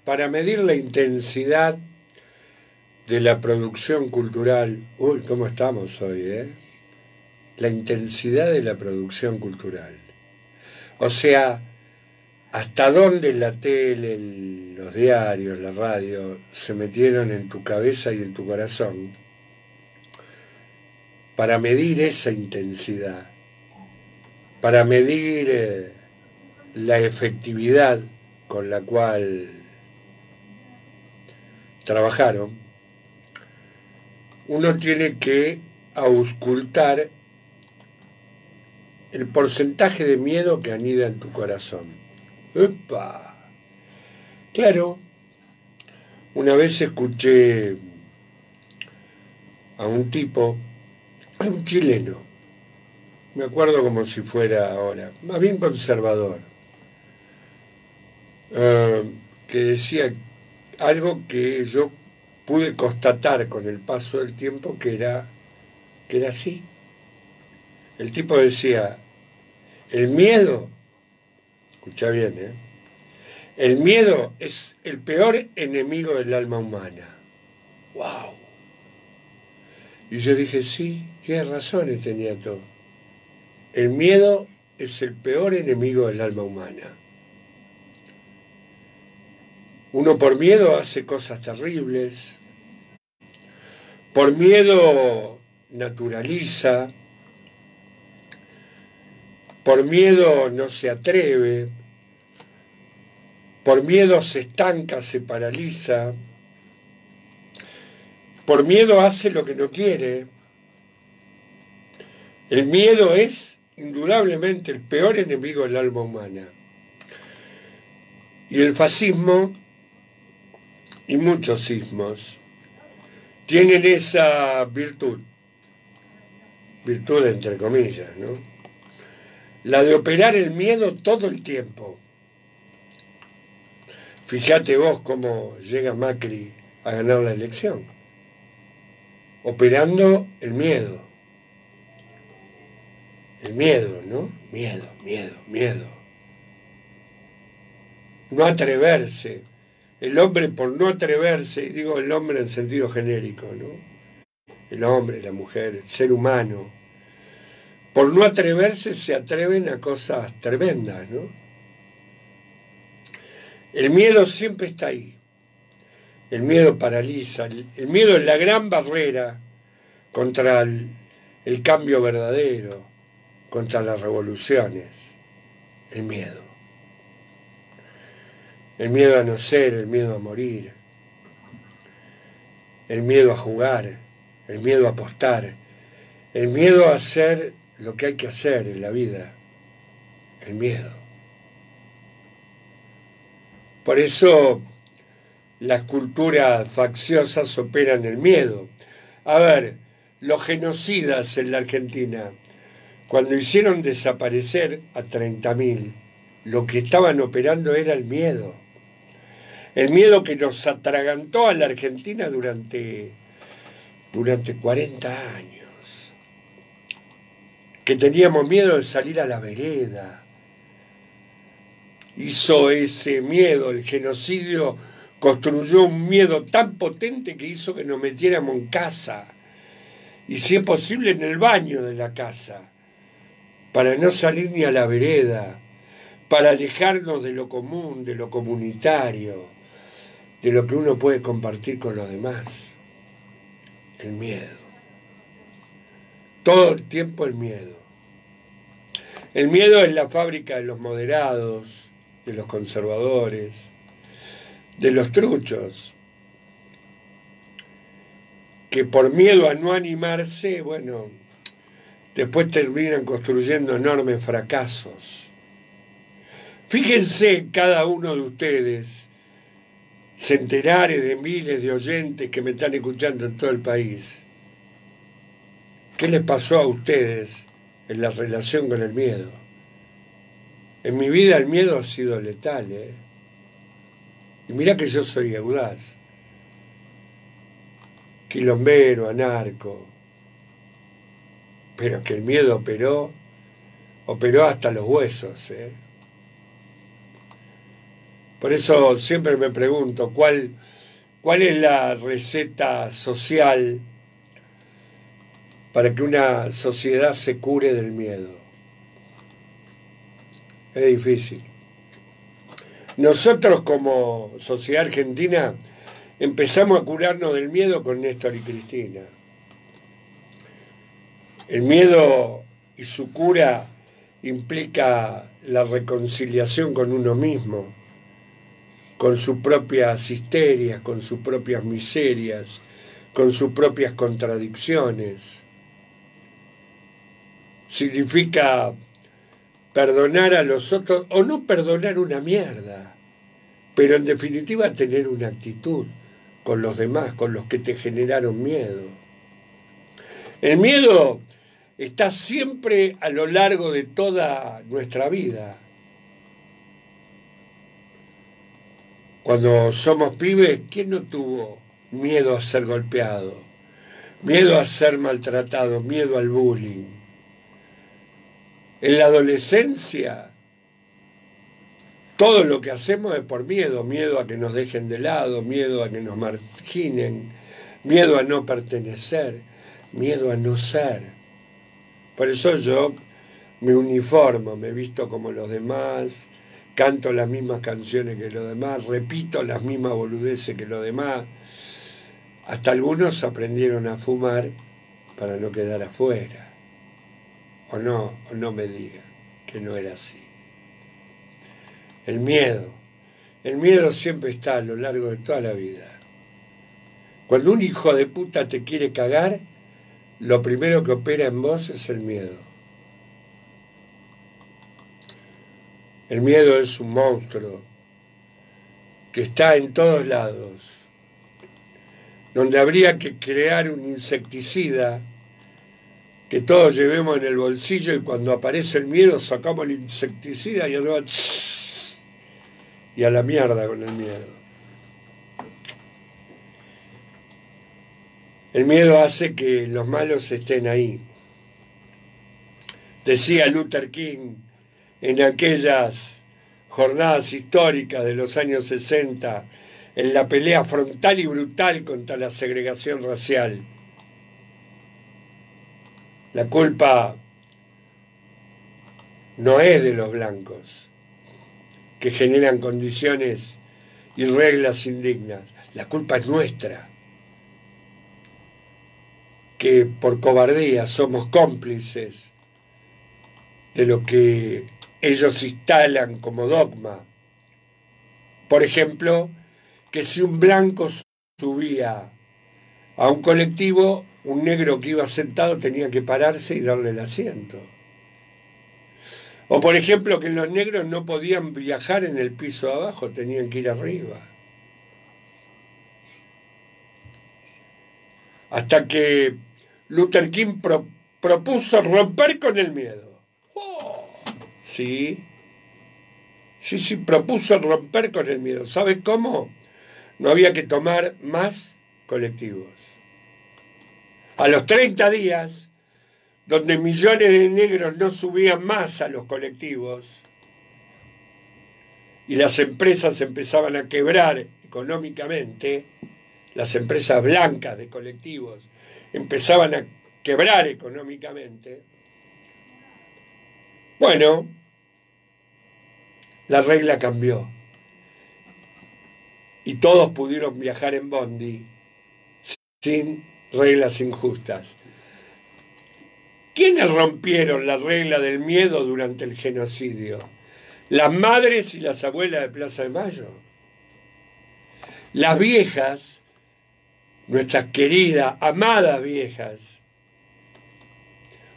Para medir la intensidad de la producción cultural, uy, ¿cómo estamos hoy, eh? La intensidad de la producción cultural. O sea, hasta dónde la tele, los diarios, la radio se metieron en tu cabeza y en tu corazón para medir esa intensidad, para medir la efectividad con la cual trabajaron. Uno tiene que auscultar el porcentaje de miedo que anida en tu corazón. ¡Epa! Claro, una vez escuché a un tipo, a un chileno, me acuerdo como si fuera ahora, más bien conservador, que decía algo que yo pude constatar con el paso del tiempo que era así. El tipo decía, el miedo, escucha bien, el miedo es el peor enemigo del alma humana. ¡Wow! Y yo dije, sí, qué razones tenía todo. El miedo es el peor enemigo del alma humana. Uno por miedo hace cosas terribles, por miedo naturaliza, por miedo no se atreve, por miedo se estanca, se paraliza, por miedo hace lo que no quiere. El miedo es indudablemente el peor enemigo del alma humana. Y el fascismo y muchos sismos tienen esa virtud entre comillas, ¿no? La de operar el miedo todo el tiempo. Fíjate vos cómo llega Macri a ganar la elección, operando el miedo. El miedo, ¿no? Miedo. No atreverse. El hombre por no atreverse, y digo el hombre en sentido genérico, ¿no? El hombre, la mujer, el ser humano, por no atreverse se atreven a cosas tremendas, ¿no? El miedo siempre está ahí. El miedo paraliza. El miedo es la gran barrera contra el cambio verdadero, contra las revoluciones. El miedo. El miedo a no ser, el miedo a morir, el miedo a jugar, el miedo a apostar, el miedo a hacer lo que hay que hacer en la vida, el miedo. Por eso las culturas facciosas operan el miedo. A ver, los genocidas en la Argentina, cuando hicieron desaparecer a 30.000, lo que estaban operando era el miedo. El miedo que nos atragantó a la Argentina durante 40 años. Que teníamos miedo de salir a la vereda. Hizo ese miedo, el genocidio construyó un miedo tan potente que hizo que nos metiéramos en casa. Y si es posible en el baño de la casa. Para no salir ni a la vereda. Para alejarnos de lo común, de lo comunitario, de lo que uno puede compartir con los demás. El miedo. Todo el tiempo el miedo. El miedo es la fábrica de los moderados, de los conservadores, de los truchos, que por miedo a no animarse, bueno, después terminan construyendo enormes fracasos. Fíjense cada uno de ustedes, centenares de miles de oyentes que me están escuchando en todo el país, ¿qué les pasó a ustedes en la relación con el miedo? En mi vida el miedo ha sido letal, Y mirá que yo soy audaz, quilombero, anarco, pero que el miedo operó hasta los huesos, Por eso siempre me pregunto, ¿cuál es la receta social para que una sociedad se cure del miedo? Es difícil. Nosotros como sociedad argentina empezamos a curarnos del miedo con Néstor y Cristina. El miedo y su cura implica la reconciliación con uno mismo, con sus propias histerias, con sus propias miserias, con sus propias contradicciones. Significa perdonar a los otros o no perdonar una mierda, pero en definitiva tener una actitud con los demás, con los que te generaron miedo. El miedo está siempre a lo largo de toda nuestra vida. Cuando somos pibes, ¿quién no tuvo miedo a ser golpeado? Miedo a ser maltratado, miedo al bullying. En la adolescencia, todo lo que hacemos es por miedo, miedo a que nos dejen de lado, miedo a que nos marginen, miedo a no pertenecer, miedo a no ser. Por eso yo me uniformo, me visto como los demás, canto las mismas canciones que los demás, repito las mismas boludeces que los demás. Hasta algunos aprendieron a fumar para no quedar afuera. O no me digan que no era así. El miedo siempre está a lo largo de toda la vida. Cuando un hijo de puta te quiere cagar, lo primero que opera en vos es el miedo. El miedo es un monstruo que está en todos lados, donde habría que crear un insecticida que todos llevemos en el bolsillo y cuando aparece el miedo sacamos el insecticida y a la mierda con el miedo. El miedo hace que los malos estén ahí. Decía Luther King en aquellas jornadas históricas de los años 60, en la pelea frontal y brutal contra la segregación racial: la culpa no es de los blancos, que generan condiciones y reglas indignas. La culpa es nuestra, que por cobardía somos cómplices de lo que ellos instalan como dogma. Por ejemplo, que si un blanco subía a un colectivo, un negro que iba sentado tenía que pararse y darle el asiento. O por ejemplo, que los negros no podían viajar en el piso de abajo, tenían que ir arriba. Hasta que Luther King propuso romper con el miedo. Oh, sí, propuso romper con el miedo. ¿Sabes cómo? No había que tomar más colectivos. A los 30 días, donde millones de negros no subían más a los colectivos y las empresas empezaban a quebrar económicamente, las empresas blancas de colectivos empezaban a quebrar económicamente, bueno, la regla cambió y todos pudieron viajar en bondi sin reglas injustas. ¿Quiénes rompieron la regla del miedo durante el genocidio? Las madres y las abuelas de Plaza de Mayo. Las viejas, nuestras queridas, amadas viejas,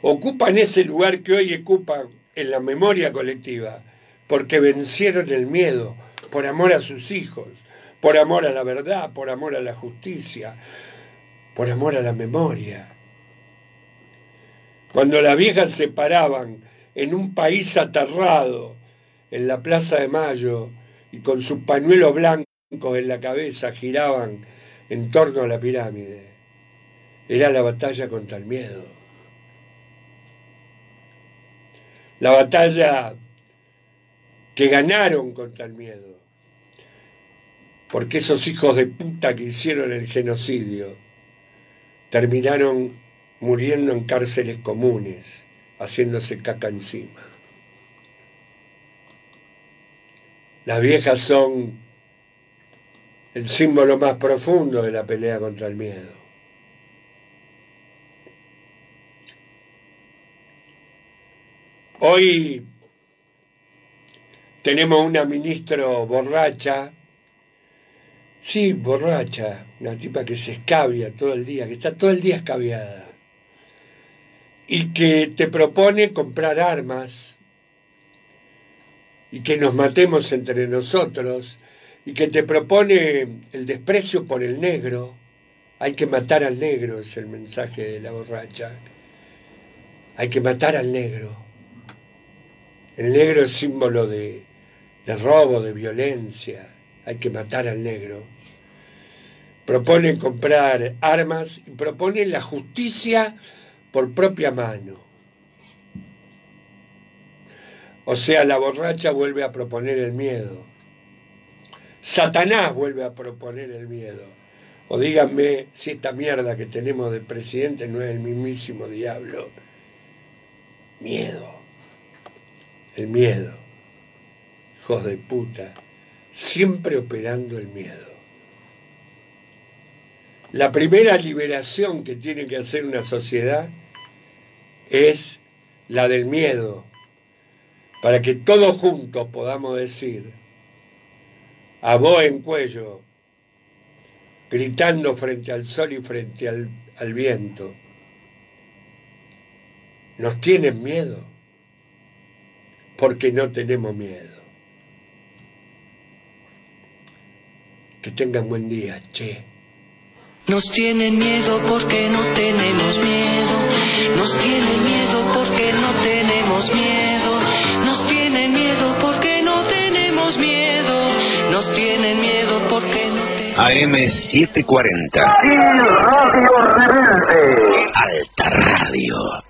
ocupan ese lugar que hoy ocupan en la memoria colectiva, porque vencieron el miedo, por amor a sus hijos, por amor a la verdad, por amor a la justicia, por amor a la memoria. Cuando las viejas se paraban en un país aterrado, en la Plaza de Mayo, y con sus pañuelos blancos en la cabeza giraban en torno a la pirámide, era la batalla contra el miedo. La batalla que ganaron contra el miedo. porque esos hijos de puta que hicieron el genocidio terminaron muriendo en cárceles comunes, haciéndose caca encima. Las viejas son el símbolo más profundo de la pelea contra el miedo. Hoy tenemos una ministra borracha, sí, borracha, una tipa que se escabia todo el día, que está todo el día escabiada, y que te propone comprar armas, y que nos matemos entre nosotros, y que te propone el desprecio por el negro. Hay que matar al negro, es el mensaje de la borracha. Hay que matar al negro. El negro es símbolo de robo, de violencia. Hay que matar al negro. Propone comprar armas y propone la justicia por propia mano. O sea, la borracha vuelve a proponer el miedo. Satanás vuelve a proponer el miedo. O díganme si esta mierda que tenemos de presidente no es el mismísimo diablo. Miedo. El miedo. Hijos de puta. Siempre operando el miedo. La primera liberación que tiene que hacer una sociedad es la del miedo, para que todos juntos podamos decir, a voz en cuello, gritando frente al sol y frente al viento, ¿nos tienen miedo? Porque no tenemos miedo. Que tengan buen día, che. Nos tienen miedo porque no tenemos miedo. Nos tienen miedo porque no tenemos miedo. Nos tienen miedo porque no tenemos miedo. Nos tienen miedo porque no tenemos... AM740. Radio Rebelde. Alta Radio.